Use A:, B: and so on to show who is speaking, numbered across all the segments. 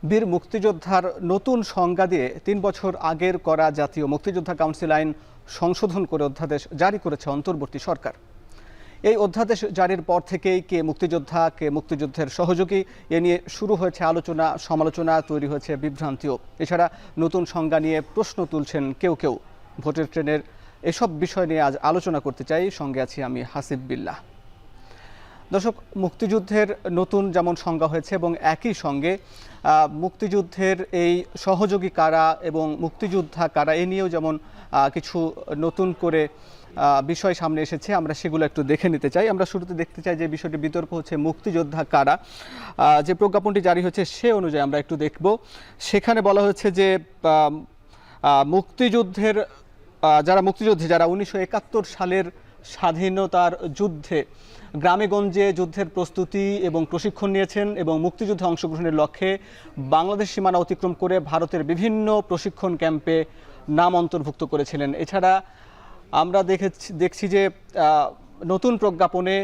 A: বীর মুক্তিযোদ্ধার নতুন সংজ্ঞা দিয়ে ৩ বছর আগের করা জাতীয় মুক্তিযোদ্ধা কাউন্সিল আইন সংশোধন করে অধ্যাদেশ জারি করেছে অন্তর্বর্তী সরকার। এই অধ্যাদেশ জারির পর থেকেই কে মুক্তিযোদ্ধা, কে মুক্তিযুদ্ধের সহযোগী এ নিয়ে শুরু হয়েছে আলোচনা, সমালোচনা, তৈরি হয়েছে বিভ্রান্তিও। এছাড়া নতুন সংজ্ঞা নিয়ে প্রশ্ন তুলছেন কেউ কেউ। ভোটের ট্রেনের এসব বিষয় নিয়ে আজ আলোচনা করতে চাই। সঙ্গে আছি আমি হাসিব বিল্লাহ। দর্শক, মুক্তিযুদ্ধের নতুন যেমন সংজ্ঞা হয়েছে এবং একই সঙ্গে মুক্তিযুদ্ধের এই সহযোগী কারা এবং মুক্তিযোদ্ধা কারা এ নিয়েও যেমন কিছু নতুন করে বিষয় সামনে এসেছে, আমরা সেগুলো একটু দেখে নিতে চাই। আমরা শুরুতে দেখতে চাই যে বিষয়টি বিতর্ক হচ্ছে মুক্তিযোদ্ধা কারা। যে প্রজ্ঞাপনটি জারি হয়েছে সে অনুযায়ী আমরা একটু দেখব। সেখানে বলা হয়েছে যে মুক্তিযুদ্ধের যারা মুক্তিযোদ্ধী, যারা 1971 সালের স্বাধীনতার যুদ্ধে গ্রামেগঞ্জে যুদ্ধের প্রস্তুতি এবং প্রশিক্ষণ নিয়েছেন এবং মুক্তিযুদ্ধে অংশগ্রহণের লক্ষ্যে বাংলাদেশ সীমানা অতিক্রম করে ভারতের বিভিন্ন প্রশিক্ষণ ক্যাম্পে নাম অন্তর্ভুক্ত করেছিলেন। এছাড়া আমরা দেখছি যে নতুন প্রজ্ঞাপনে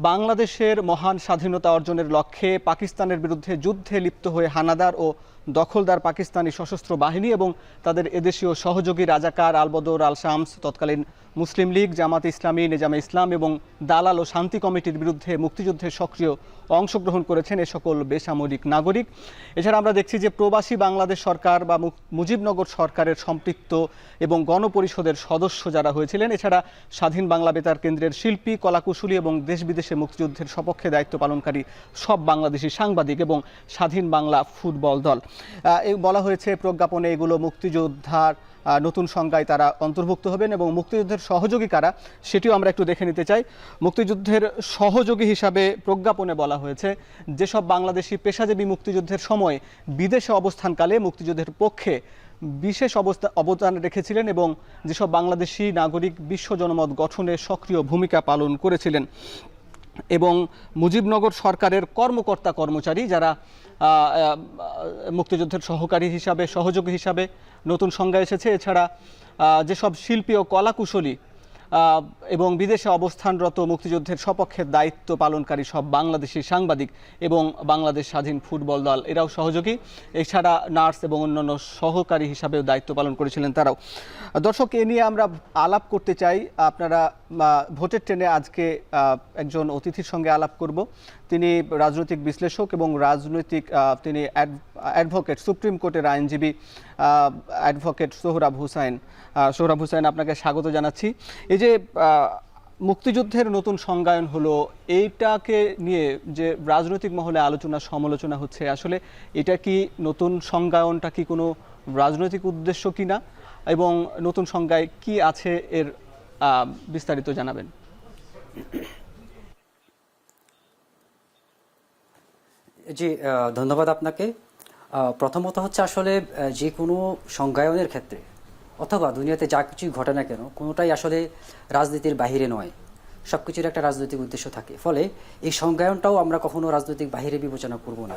A: বাংলাদেশের মহান স্বাধীনতা অর্জনের লক্ষ্যে পাকিস্তানের বিরুদ্ধে যুদ্ধে লিপ্ত হয়ে হানাদার ও দখলদার পাকিস্তানি সশস্ত্র বাহিনী এবং তাদের এদেশীয় সহযোগী রাজাকার, আলবদর, আল শামস, তৎকালীন মুসলিম লীগ, জামাত ইসলামী, নেজামে ইসলাম এবং দালাল ও শান্তি কমিটির বিরুদ্ধে মুক্তিযুদ্ধে সক্রিয় অংশগ্রহণ করেছেন এ সকল বেসামরিক নাগরিক। এছাড়া আমরা দেখছি যে প্রবাসী বাংলাদেশ সরকার বা মুজিবনগর সরকারের সম্পৃক্ত এবং গণপরিষদের সদস্য যারা হয়েছিলেন, এছাড়া স্বাধীন বাংলা বেতার কেন্দ্রের শিল্পী, কলাকুশলী এবং দেশ বিদেশে মুক্তিযুদ্ধের সপক্ষে দায়িত্ব পালনকারী সব বাংলাদেশি সাংবাদিক এবং স্বাধীন বাংলা ফুটবল দল। বলা হয়েছে প্রজ্ঞাপনে এগুলো মুক্তিযোদ্ধার নতুন সংজ্ঞায় তারা অন্তর্ভুক্ত হবেন এবং মুক্তিযুদ্ধের সহযোগী কারা সেটিও আমরা একটু দেখে নিতে চাই। মুক্তিযুদ্ধের সহযোগী হিসাবে প্রজ্ঞাপনে বলা হয়েছে যেসব বাংলাদেশি পেশাজীবী মুক্তিযুদ্ধের সময় বিদেশে অবস্থানকালে মুক্তিযুদ্ধের পক্ষে বিশেষ অবদান রেখেছিলেন এবং যেসব বাংলাদেশি নাগরিক বিশ্ব জনমত গঠনে সক্রিয় ভূমিকা পালন করেছিলেন এবং মুজিবনগর সরকারের কর্মকর্তা কর্মচারী যারা মুক্তিযুদ্ধের সহকারী হিসাবে, সহযোগী হিসাবে নতুন সংজ্ঞা এসেছে। এছাড়া যেসব শিল্পী ও কলাকুশলী এবং বিদেশে অবস্থানরত মুক্তিযুদ্ধের সপক্ষে দায়িত্ব পালনকারী সব বাংলাদেশি সাংবাদিক এবং বাংলাদেশ স্বাধীন ফুটবল দল এরাও সহযোগী। এছাড়া নার্স এবং অন্যান্য সহকারী হিসাবেও দায়িত্ব পালন করেছিলেন তারাও। দর্শক, এ নিয়ে আমরা আলাপ করতে চাই। আপনারা ভোটের ট্রেনে আজকে একজন অতিথির সঙ্গে আলাপ করব। তিনি রাজনৈতিক বিশ্লেষক এবং তিনি অ্যাডভোকেট, সুপ্রিম কোর্টের আইনজীবী অ্যাডভোকেট সোহরাব হুসাইন। সোহরাব হুসাইন, আপনাকে স্বাগত জানাচ্ছি। এই যে মুক্তিযুদ্ধের নতুন সংজ্ঞায়ন হলো, এইটাকে নিয়ে যে রাজনৈতিক মহলে আলোচনা সমালোচনা হচ্ছে, আসলে এটা কি নতুন সংজ্ঞায়নটা কি কোনো রাজনৈতিক উদ্দেশ্য কিনা এবং নতুন সংজ্ঞায় কি আছে এর বিস্তারিত জানাবেন।
B: জি, ধন্যবাদ আপনাকে। প্রথমত হচ্ছে আসলে যে কোনো সংজ্ঞায়নের ক্ষেত্রে অথবা দুনিয়াতে যা কিছুই ঘটে না কেন, কোনোটাই আসলে রাজনীতির বাহিরে নয়, সব কিছুর একটা রাজনৈতিক উদ্দেশ্য থাকে। ফলে এই সংজ্ঞায়নটাও আমরা কখনো রাজনৈতিক বাহিরে বিবেচনা করব না।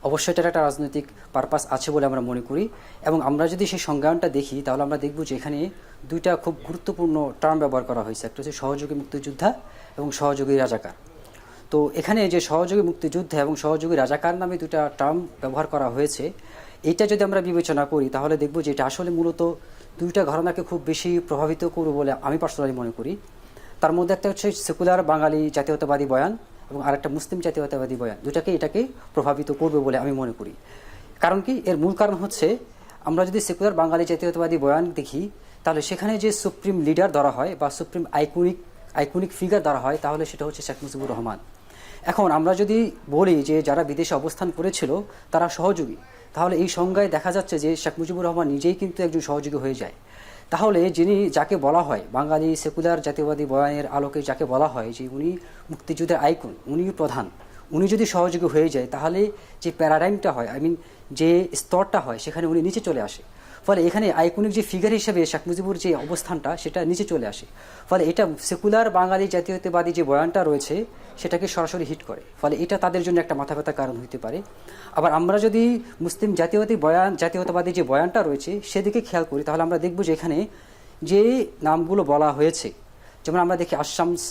B: অবশ্যই এটার একটা রাজনৈতিক পারপাস আছে বলে আমরা মনে করি এবং আমরা যদি সেই সংজ্ঞায়নটা দেখি তাহলে আমরা দেখব যে এখানে দুইটা খুব গুরুত্বপূর্ণ টার্ম ব্যবহার করা হয়েছে। একটা হচ্ছে সহযোগী মুক্তিযোদ্ধা এবং সহযোগী রাজাকার। তো এখানে যে সহযোগী মুক্তিযোদ্ধা এবং সহযোগী রাজাকার নামে দুটা টার্ম ব্যবহার করা হয়েছে, এইটা যদি আমরা বিবেচনা করি তাহলে দেখব যে এটা আসলে মূলত দুইটা ঘটনাকে খুব বেশি প্রভাবিত করবে বলে আমি পার্সোনালি মনে করি। তার মধ্যে একটা হচ্ছে সেকুলার বাঙালি জাতীয়তাবাদী বয়ান এবং আরেকটা মুসলিম জাতীয়তাবাদী বয়ান, এটাকে প্রভাবিত করবে বলে আমি মনে করি। কারণ কি, এর মূল কারণ হচ্ছে আমরা যদি সেকুলার বাঙালি জাতীয়তাবাদী বয়ান দেখি তাহলে সেখানে যে সুপ্রিম লিডার ধরা হয় বা সুপ্রিম আইকনিক ফিগার ধরা হয় তাহলে সেটা হচ্ছে শেখ মুজিবুর রহমান। এখন আমরা যদি বলি যে যারা বিদেশে অবস্থান করেছিল তারা সহযোগী, তাহলে এই সংজ্ঞায় দেখা যাচ্ছে যে শেখ মুজিবুর রহমান নিজেই কিন্তু একজন সহযোগী হয়ে যায়। তাহলে যাকে বলা হয় বাঙালি সেকুলার জাতীয়বাদী বয়ানের আলোকে যাকে বলা হয় যে উনি মুক্তিযুদ্ধের আইকন, উনি প্রধান, উনি যদি সহযোগী হয়ে যায় তাহলে যে প্যারাডাইমটা হয়, যে স্তরটা হয় সেখানে উনি নিচে চলে আসে। ফলে এখানে আইকনিক যে ফিগার হিসেবে শেখ মুজিবুর যে অবস্থানটা সেটা নিচে চলে আসে। ফলে এটা সেকুলার বাঙালি জাতীয়তাবাদী যে বয়ানটা রয়েছে সেটাকে সরাসরি হিট করে। ফলে এটা তাদের জন্য একটা মাথা ব্যথার কারণ হতে পারে। আবার আমরা যদি মুসলিম জাতীয়তাবাদী যে বয়ানটা রয়েছে সেদিকে খেয়াল করি তাহলে আমরা দেখব যে এখানে যে নামগুলো বলা হয়েছে, যেমন আমরা দেখি আশামস,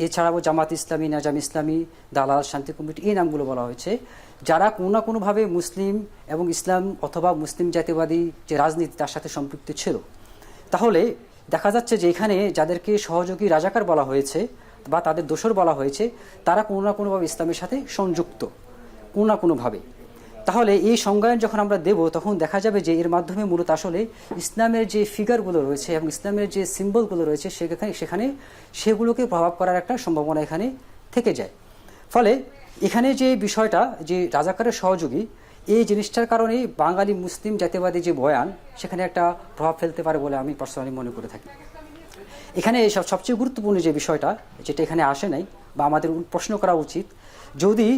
B: এছাড়াও জামাত ইসলামী, নেজাম ইসলামী, দালাল শান্তি কমিটি, এই নামগুলো বলা হয়েছে, যারা কোনো না কোনোভাবে মুসলিম এবং ইসলাম অথবা মুসলিম জাতীয়বাদী যে রাজনীতি তার সাথে সম্পৃক্ত ছিল। তাহলে দেখা যাচ্ছে যে এখানে যাদেরকে সহযোগী রাজাকার বলা হয়েছে বা তাদের দোসর বলা হয়েছে, তারা কোনো না কোনোভাবে ইসলামের সাথে সংযুক্ত কোনো না কোনোভাবে। তাহলে এই সংজ্ঞায়ন যখন আমরা দেব, তখন দেখা যাবে যে এর মাধ্যমে মূলত আসলে ইসলামের যে ফিগারগুলো রয়েছে এবং ইসলামের যে সিম্বলগুলো রয়েছে সেখানে সেগুলোকে প্রভাব করার একটা সম্ভাবনা এখানে থেকে যায়। ফলে এখানে যে বিষয়টা যে রাজাকারের সহযোগী, এই জিনিসটার কারণেই বাঙালি মুসলিম জাতীয়বাদী যে বয়ান সেখানে একটা প্রভাব ফেলতে পারে বলে আমি পার্সোনালি মনে করে থাকি। এখানে সবচেয়ে গুরুত্বপূর্ণ যে বিষয়টা যেটা এখানে আসে নাই বা আমাদের প্রশ্ন করা উচিত, যদি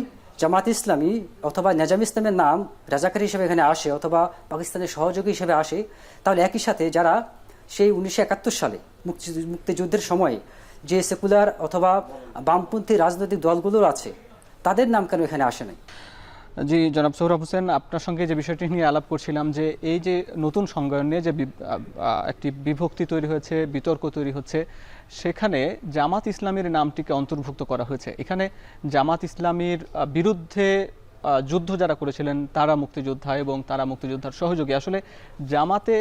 B: জামাত ইসলামী অথবা নেজাম ইসলামের নাম রাজাকার হিসেবে এখানে আসে অথবা পাকিস্তানের সহযোগী হিসেবে আসে, তাহলে একই সাথে যারা সেই 1971 সালে মুক্তিযুদ্ধের সময়ে যে সেকুলার অথবা বামপন্থী রাজনৈতিক দলগুলোর আছে, তাদের নাম কেন এখানে আসে নাই?
A: জি জনাব সোহরাব হোসেন, আপনার সঙ্গে যে বিষয়টি নিয়ে আলাপ করছিলাম, যে এই যে নতুন সংজ্ঞায়ন নিয়ে যে একটি বিভক্তি তৈরি হয়েছে, বিতর্ক তৈরি হচ্ছে, সেখানে জামাত ইসলামীর নামটিকে অন্তর্ভুক্ত করা হয়েছে। এখানে জামাত ইসলামীর বিরুদ্ধে যুদ্ধ যারা করেছিলেন তারা মুক্তিযোদ্ধা এবং তারা মুক্তিযোদ্ধার সহযোগী, আসলে জামাতে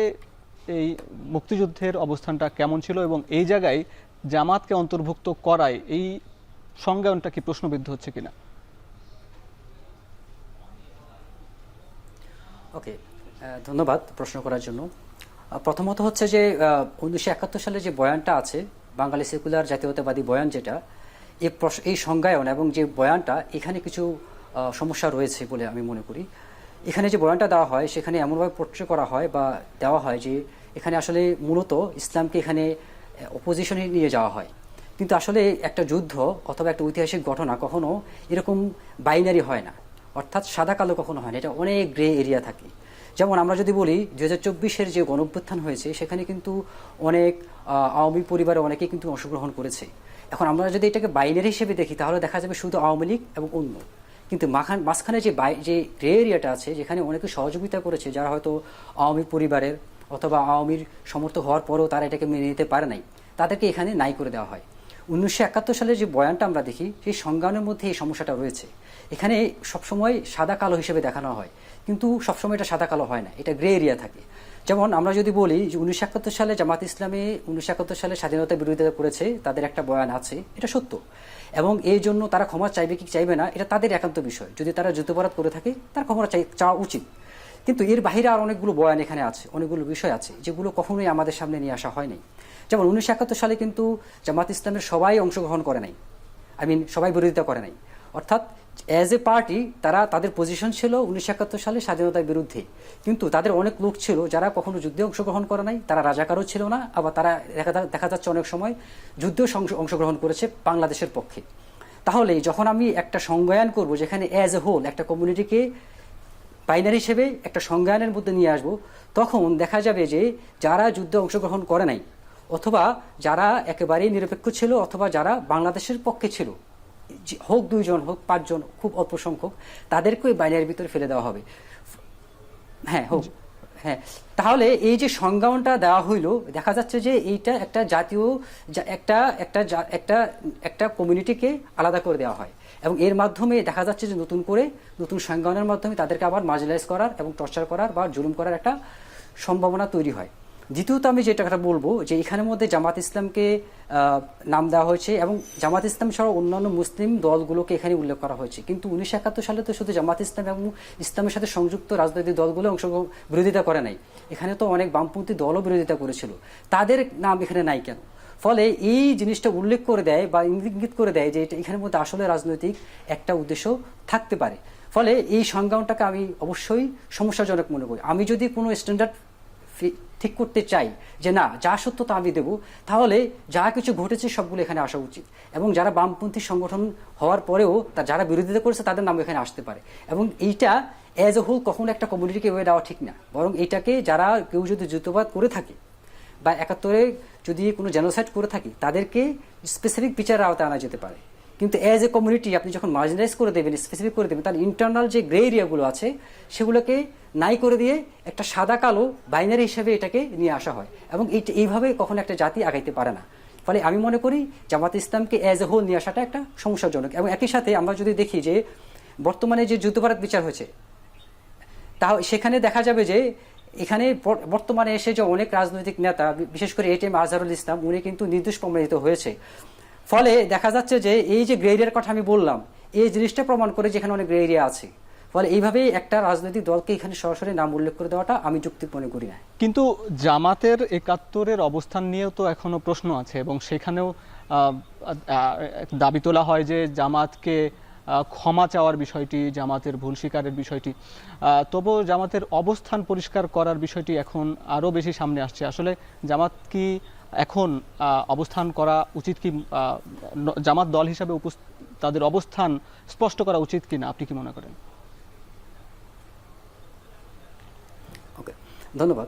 A: এই মুক্তিযুদ্ধের অবস্থানটা কেমন ছিল এবং এই জায়গায় জামাতকে অন্তর্ভুক্ত করায় এই সংজ্ঞায়নটা কি প্রশ্নবিদ্ধ হচ্ছে কিনা?
B: ওকে, ধন্যবাদ প্রশ্ন করার জন্য। প্রথমত হচ্ছে যে 1971 সালে যে বয়ানটা আছে, বাঙালি সেকুলার জাতীয়তাবাদী বয়ান, যেটা এই সংজ্ঞায়ন এবং যে বয়ানটা, এখানে কিছু সমস্যা রয়েছে বলে আমি মনে করি। এখানে যে বয়ানটা দেওয়া হয় সেখানে এমনভাবে পোর্ট্রে করা হয় বা দেওয়া হয় যে এখানে আসলে মূলত ইসলামকে এখানে অপোজিশনে নিয়ে যাওয়া হয়। কিন্তু আসলে একটা যুদ্ধ অথবা একটা ঐতিহাসিক ঘটনা কখনো এরকম বাইনারি হয় না, অর্থাৎ সাদা কালো কখনো হয় না, এটা অনেক গ্রে এরিয়া থাকে। যেমন আমরা যদি বলি 2024-এর যে গণঅভ্যুত্থান হয়েছে, সেখানে কিন্তু অনেক আওয়ামী পরিবারে অনেকে কিন্তু অংশগ্রহণ করেছে। এখন আমরা যদি এটাকে বাইনারি হিসেবে দেখি, তাহলে দেখা যাবে শুধু আওয়ামী লীগ এবং অন্য। কিন্তু মাঝখানে যে গ্রে এরিয়াটা আছে, যেখানে অনেকে সহযোগিতা করেছে, যারা হয়তো আওয়ামী পরিবারের অথবা আওয়ামীর সমর্থক হওয়ার পরেও তারা এটাকে মেনে নিতে পারে নাই, তাদেরকে এখানে নাই করে দেওয়া হয়। 1971 সালের যে বয়ানটা আমরা দেখি, সেই সংজ্ঞানের মধ্যে এই সমস্যাটা রয়েছে। এখানে সবসময় সাদা কালো হিসেবে দেখানো হয়, কিন্তু সবসময় এটা সাদা কালো হয় না, এটা গ্রে এরিয়া থাকে। যেমন আমরা যদি বলি যে 1971 সালে জামাত ইসলামী 1971 সালে স্বাধীনতার বিরোধিতা করেছে, তাদের একটা বয়ান আছে, এটা সত্য, এবং এই জন্য তারা ক্ষমা চাইবে কি চাইবে না এটা তাদের একান্ত বিষয়। যদি তারা যুদ্ধাপরাধ করে থাকে, তার ক্ষমা চাওয়া উচিত। কিন্তু এর বাইরে আর অনেকগুলো বয়ান এখানে আছে, অনেকগুলো বিষয় আছে যেগুলো কখনোই আমাদের সামনে নিয়ে আসা হয়নি। যেমন 1971 সালে কিন্তু জামাত ইসলামের সবাই অংশগ্রহণ করে নাই, সবাই বিরোধিতা করে নাই, অর্থাৎ অ্যাজ এ পার্টি তারা তাদের পজিশন ছিল 1971 সালে স্বাধীনতার বিরুদ্ধে। কিন্তু তাদের অনেক লোক ছিল যারা কখনো যুদ্ধে অংশগ্রহণ করে নাই, তারা রাজাকারও ছিল না, আবার তারা দেখা যাচ্ছে অনেক সময় যুদ্ধেও অংশগ্রহণ করেছে বাংলাদেশের পক্ষে। তাহলে যখন আমি একটা সংজ্ঞায়ন করব, যেখানে অ্যাজ এ হোল একটা কমিউনিটিকে বাইনারি হিসেবে একটা সংজ্ঞায়নের মধ্যে নিয়ে আসব, তখন দেখা যাবে যে যারা যুদ্ধে অংশগ্রহণ করে নাই, অথবা যারা একেবারেই নিরপেক্ষ ছিল, অথবা যারা বাংলাদেশের পক্ষে ছিল, হোক 2 জন হোক 5 জন, খুব অল্প সংখ্যক, তাদেরকে ওই বাইনারির ভিতরে ফেলে দেওয়া হবে। হ্যাঁ, তাহলে এই যে সংজ্ঞায়নটা দেওয়া হইল, দেখা যাচ্ছে যে এইটা একটা জাতীয় একটা কমিউনিটিকে আলাদা করে দেওয়া হয়, এবং এর মাধ্যমে দেখা যাচ্ছে যে নতুন সংজ্ঞায়নের মাধ্যমে তাদেরকে আবার মার্জিনালাইজ করার এবং টর্চার করার বা জুলুম করার একটা সম্ভাবনা তৈরি হয়। দ্বিতীয়ত আমি যেটা কথা বলবো, যে এখানের মধ্যে জামাত ইসলামকে নাম দেওয়া হয়েছে এবং জামাত ইসলাম ছাড়াও অন্যান্য মুসলিম দলগুলোকে এখানে উল্লেখ করা হয়েছে। কিন্তু 1971 সালে তো শুধু জামাত ইসলাম এবং ইসলামের সাথে সংযুক্ত রাজনৈতিক দলগুলো বিরোধিতা করে নাই, এখানে তো অনেক বামপন্থী দলও বিরোধিতা করেছিল, তাদের নাম এখানে নাই কেন? ফলে এই জিনিসটা উল্লেখ করে দেয় বা ইঙ্গিত করে দেয় যে এখানের মধ্যে আসলে রাজনৈতিক একটা উদ্দেশ্য থাকতে পারে। ফলে এই সংজ্ঞানটাকে আমি অবশ্যই সমস্যাজনক মনে করি। আমি যদি কোনো স্ট্যান্ডার্ড ঠিক করতে চাই যে না, যা সত্য তা আমি দেব, তাহলে যা কিছু ঘটেছে সবগুলো এখানে আসা উচিত, এবং যারা বামপন্থী সংগঠন হওয়ার পরেও যারা বিরোধিতা করেছে তাদের নাম এখানে আসতে পারে। এবং এইটা অ্যাজ এ হোল কখনো একটা কমিউনিটিকে এভাবে দেওয়া ঠিক না, বরং এইটাকে যারা কেউ যদি যুদ্ধপাত করে থাকে বা 71-এ যদি কোনো জেনোসাইড করে থাকে, তাদেরকে স্পেসিফিক বিচারের আওতায় আনা যেতে পারে। কিন্তু অ্যাজ এ কমিউনিটি আপনি যখন মার্জিনালাইজ করে দেবেন, স্পেসিফিক করে দেবেন, তার ইন্টারনাল যে গ্রে এরিয়াগুলো আছে সেগুলোকে নাই করে দিয়ে একটা সাদা কালো বাইনারি হিসেবে এটাকে নিয়ে আসা হয়, এবং এইভাবে কখনো একটা জাতি আগাইতে পারে না। ফলে আমি মনে করি জামাত ইসলামকে অ্যাজ এ হোল নিয়ে আসাটা একটা সমস্যাজনক। এবং একই সাথে আমরা যদি দেখি যে বর্তমানে যে যুদ্ধাপরাধ বিচার হয়েছে, তা সেখানে দেখা যাবে যে এখানে বর্তমানে এসে যে অনেক রাজনৈতিক নেতা, বিশেষ করে এটিএম আজহারুল ইসলাম, উনি কিন্তু নির্দোষ প্রমাণিত হয়েছে। ফলে দেখা যাচ্ছে যে এই যে গ্রে এরিয়ার কথা আমি বললাম, এই জিনিসটা প্রমাণ করে যেখানে অনেক গ্রে এরিয়া আছে। ফলে এইভাবেই একটা রাজনৈতিক দলকে এখানে সরাসরি নাম উল্লেখ করে দেওয়াটা আমি যৌক্তিক মনে করি না।
A: কিন্তু জামাতের ৭১-এর অবস্থান নিয়েও তো এখনো প্রশ্ন আছে, এবং সেখানেও দাবি তোলা হয় যে জামাতকে ক্ষমা চাওয়ার বিষয়টি, জামাতের ভুল স্বীকারের বিষয়টি, তবুও জামাতের অবস্থান পরিষ্কার করার বিষয়টি এখন আরও বেশি সামনে আসছে। আসলে জামাত কি এখন অবস্থান করা উচিত, কি জামাত দল হিসাবে তাদের অবস্থান স্পষ্ট করা উচিত কিনা, আপনি কি মনে করেন?
B: ওকে, ধন্যবাদ।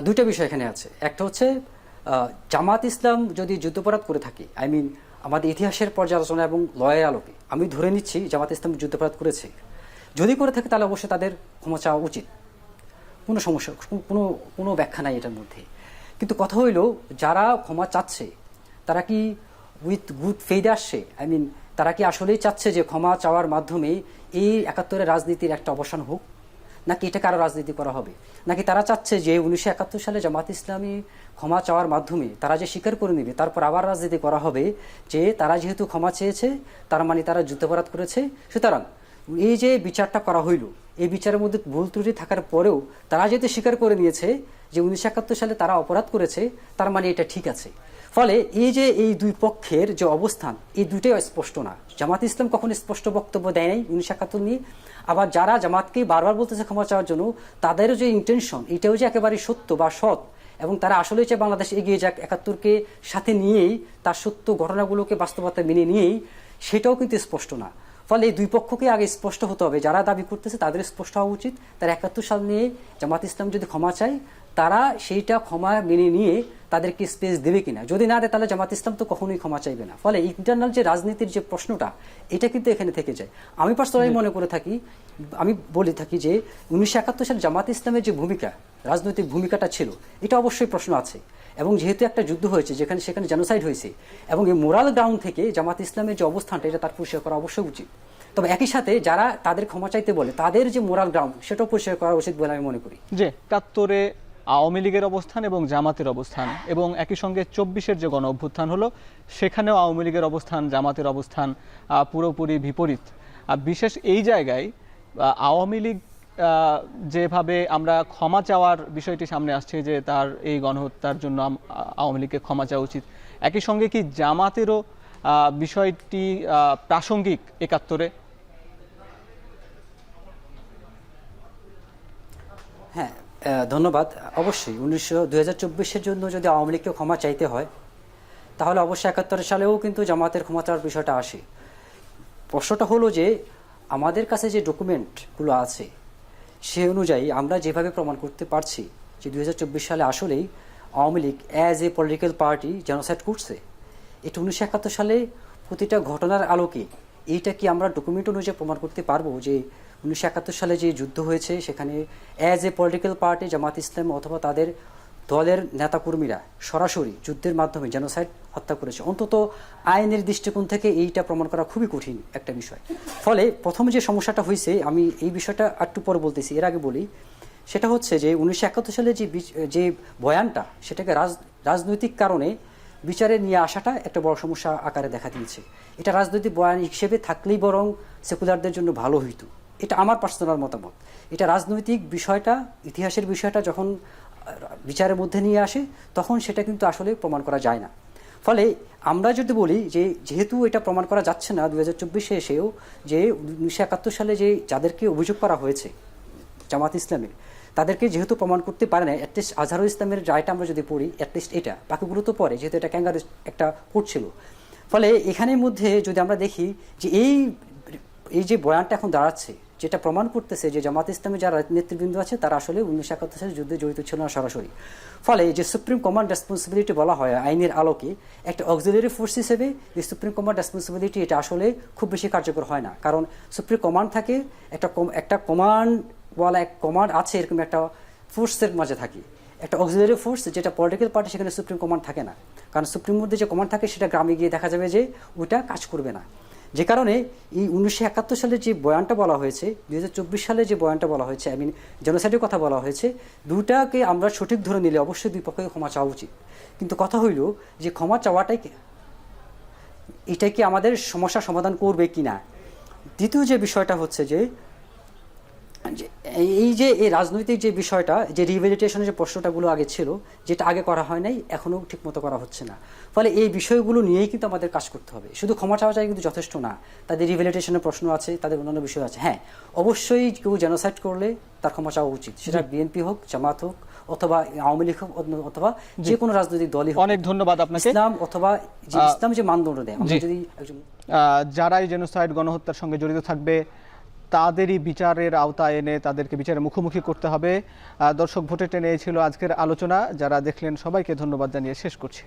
B: দুইটা বিষয় এখানে আছে। একটা হচ্ছে জামাত ইসলাম যদি যুদ্ধাপরাধ করে থাকে, আই মিন আমাদের ইতিহাসের পর্যালোচনা এবং লয়ের আলোকে আমি ধরে নিচ্ছি জামাত ইসলাম যুদ্ধাপরাধ করেছে। যদি করে থাকে তাহলে অবশ্যই তাদের ক্ষমা চাওয়া উচিত, কোনো সমস্যা, কোনো ব্যাখ্যা নাই এটার মধ্যে। কিন্তু কথা হইল, যারা ক্ষমা চাচ্ছে তারা কি উইথ গুড ফেইথ আসছে? আই মিন তারা কি আসলেই চাচ্ছে যে ক্ষমা চাওয়ার মাধ্যমে এই ৭১-এর রাজনীতির একটা অবসান হোক, নাকি এটাকে আরও রাজনীতি করা হবে? নাকি তারা চাচ্ছে যে ১৯৭১ সালে জামাত ইসলামী ক্ষমা চাওয়ার মাধ্যমে তারা যে স্বীকার করে নেবে, তারপর আবার রাজনীতি করা হবে যে তারা যেহেতু ক্ষমা চেয়েছে তার মানে তারা যুদ্ধাপরাধ করেছে, সুতরাং এই যে বিচারটা করা হইল, এই বিচারের মধ্যে ভুল ত্রুটি থাকার পরেও তারা যেহেতু স্বীকার করে নিয়েছে যে ১৯৭১ সালে তারা অপরাধ করেছে, তার মানে এটা ঠিক আছে। ফলে এই যে এই দুই পক্ষের যে অবস্থান, এই দুইটাই স্পষ্ট না। জামাত ইসলাম কখনো স্পষ্ট বক্তব্য দেয় নাই ১৯৭১ নিয়ে, আবার যারা জামাতকে বারবার বলতেছে ক্ষমা চাওয়ার জন্য, তাদেরও যে ইন্টেনশন, এটাও যে একেবারে সত্য বা সৎ, এবং তারা আসলেই চায় বাংলাদেশ এগিয়ে যাক ৭১-কে সাথে নিয়েই, তার সত্য ঘটনাগুলোকে বাস্তবতা মেনে নিয়েই, সেটাও কিন্তু স্পষ্ট না। ফলে এই দুই পক্ষকে আগে স্পষ্ট হতে হবে। যারা দাবি করতেছে তাদের স্পষ্ট হওয়া উচিত তারা ৭১ সাল নিয়ে জামাত ইসলাম যদি ক্ষমা চায়, তারা সেইটা ক্ষমা মেনে নিয়ে তাদেরকে স্পেস দেবে কিনা। যদি না দেয় তাহলে জামাত ইসলাম তো কখনোই ক্ষমা চাইবে না। ফলে ইন্টারনাল যে রাজনীতির যে প্রশ্নটা, এটা কিন্তু এখানে থেকে যায়। আমি পার্সোনালি মনে করে থাকি, আমি বলে থাকি যে ১৯৭১ সালে জামাত ইসলামের যে ভূমিকা, রাজনৈতিক ভূমিকাটা ছিল, এটা অবশ্যই প্রশ্ন আছে। এবং যেহেতু একটা যুদ্ধ হয়েছে, সেখানে জেনোসাইড হয়েছে, এবং এই মোরাল গ্রাউন্ড থেকে জামাত ইসলামের যে অবস্থানটা, এটা তার পরিষ্কার করা অবশ্যই উচিত। তবে একই সাথে যারা তাদের ক্ষমা চাইতে বলে, তাদের যে মোরাল গ্রাউন্ড, সেটাও পরিষ্কার করা উচিত বলে আমি মনে করি।
A: যে ৭১-এ আওয়ামী লীগের অবস্থান এবং জামাতের অবস্থান, এবং একই সঙ্গে ২৪-এর যে গণ অভ্যুত্থান হলো, সেখানেও আওয়ামী লীগের অবস্থান, জামাতের অবস্থান পুরোপুরি বিপরীত। বিশেষ এই জায়গায় আওয়ামী লীগ যেভাবে আমরা ক্ষমা চাওয়ার বিষয়টি সামনে আসছে, যে তার এই গণহত্যার জন্য আওয়ামী লীগকে ক্ষমা চাওয়া উচিত, একই সঙ্গে কি জামাতেরও বিষয়টি প্রাসঙ্গিক ৭১-এ?
B: হ্যাঁ, ধন্যবাদ। অবশ্যই ২০২৪-এর জন্য যদি আওয়ামী লীগকে ক্ষমা চাইতে হয়, তাহলে অবশ্যই ৭১ সালেও কিন্তু জামাতের ক্ষমা চাওয়ার বিষয়টা আসে। প্রশ্নটা হলো যে আমাদের কাছে যে ডকুমেন্টগুলো আছে, সে অনুযায়ী আমরা যেভাবে প্রমাণ করতে পারছি যে ২০২৪ সালে আসলেই Awami League as a political party genocide করছে, এটা ১৯৭১ সালে প্রতিটা ঘটনার আলোকে এইটা কি আমরা ডকুমেন্ট অনুযায়ী প্রমাণ করতে পারবো যে ১৯৭১ সালে যে যুদ্ধ হয়েছে, সেখানে অ্যাজ এ পলিটিক্যাল পার্টি জামাত ইসলাম অথবা তাদের দলের নেতাকর্মীরা সরাসরি যুদ্ধের মাধ্যমে জেনোসাইড হত্যা করেছে? অন্তত আইনের দৃষ্টিকোণ থেকে এইটা প্রমাণ করা খুবই কঠিন একটা বিষয়। ফলে প্রথম যে সমস্যাটা হয়েছে, আমি এই বিষয়টা একটু পরে বলতেছি, এর আগে বলি, সেটা হচ্ছে যে ১৯৭১ সালে যে বয়ানটা, সেটাকে রাজনৈতিক কারণে বিচারে নিয়ে আসাটা একটা বড় সমস্যা আকারে দেখা দিয়েছে। এটা রাজনৈতিক বয়ান হিসেবে থাকলেই বরং সেকুলারদের জন্য ভালো হইতো, এটা আমার পার্সোনাল মতামত। এটা রাজনৈতিক বিষয়টা, ইতিহাসের বিষয়টা যখন বিচারের মধ্যে নিয়ে আসে, তখন সেটা কিন্তু আসলে প্রমাণ করা যায় না। ফলে আমরা যদি বলি যে যেহেতু এটা প্রমাণ করা যাচ্ছে না ২০২৪-এ এসেও, যে ১৯৭১ সালে যে যাদেরকে অভিযোগ করা হয়েছে জামাত ইসলামের, তাদেরকে যেহেতু প্রমাণ করতে পারে না, অ্যাটলিস্ট আজহারুল ইসলামের রায়টা আমরা যদি পড়ি, অ্যাটলিস্ট এটা, বাকিগুলো তো পরে, যেহেতু এটা ক্যাঙ্গার একটা কোর্ট ছিল। ফলে এখানের মধ্যে যদি আমরা দেখি যে এই যে বয়ানটা এখন দাঁড়াচ্ছে, যেটা প্রমাণ করতেছে যে জামাত ইসলামে যারা নেতৃবৃন্দ আছে তারা আসলে ১৯৭১ সালের যুদ্ধে জড়িত ছিল না সরাসরি। ফলে যে সুপ্রিম কমান্ড রেসপন্সিবিলিটি বলা হয় আইনের আলোকে, একটা অক্সিলারি ফোর্স হিসেবে যে সুপ্রিম কমান্ড রেসপন্সিবিলিটি, এটা আসলে খুব বেশি কার্যকর হয় না। কারণ সুপ্রিম কমান্ড থাকে, একটা কমান্ড আছে, এরকম একটা ফোর্সের মাঝে থাকে, একটা অক্সিলারি ফোর্স যেটা পলিটিক্যাল পার্টি, সেখানে সুপ্রিম কমান্ড থাকে না, কারণ সুপ্রিম মধ্যে যে কমান্ড থাকে সেটা গ্রামে গিয়ে দেখা যাবে যে ওইটা কাজ করবে না। যে কারণে এই 1971 সালে যে বয়ানটা বলা হয়েছে, 2024 সালে যে বয়ানটা বলা হয়েছে, আই মিন জেনোসাইডের কথা বলা হয়েছে, দুটাকে আমরা সঠিক ধরে নিলে অবশ্যই দুই পক্ষকে ক্ষমা চাওয়া উচিত। কিন্তু কথা হইল যে ক্ষমা চাওয়াটাই এটা কি আমাদের সমস্যার সমাধান করবে কি না। দ্বিতীয় যে বিষয়টা হচ্ছে যে এই রাজনৈতিক যে বিষয়টা, যে রিভ্যালিটেশনের যে প্রশ্নটাগুলো আগে ছিল, যেটা আগে করা হয় নাই, এখনও ঠিকমতো করা হচ্ছে না। ফলে এই বিষয়গুলো নিয়েই কিন্তু আমাদের কাজ করতে হবে। শুধু ক্ষমা চাওয়া চাই কিন্তু যথেষ্ট না, তাদের রিভ্যালিটেশনের প্রশ্ন আছে, তাদের অন্যান্য বিষয় আছে। হ্যাঁ, অবশ্যই কেউ জেনোসাইড করলে তার ক্ষমা চাওয়া উচিত, সেটা বিএনপি হোক, জামাত হোক, অথবা আওয়ামী লীগ হোক, অথবা যে কোনো রাজনৈতিক দলই হোক।
A: অনেক ধন্যবাদ আপনাকে।
B: ইসলাম অথবা ইসলাম যে মানদণ্ড দেয়, আমরা যদি একজন
A: যারাই জেনোসাইড গণহত্যার সঙ্গে জড়িত থাকবে তাদেরই বিচারের আওতায় এনে তাদেরকে বিচারের মুখোমুখি করতে হবে। দর্শক ভোটে টেনে এই ছিল আজকের আলোচনা। যারা দেখলেন সবাইকে ধন্যবাদ জানিয়ে শেষ করছি।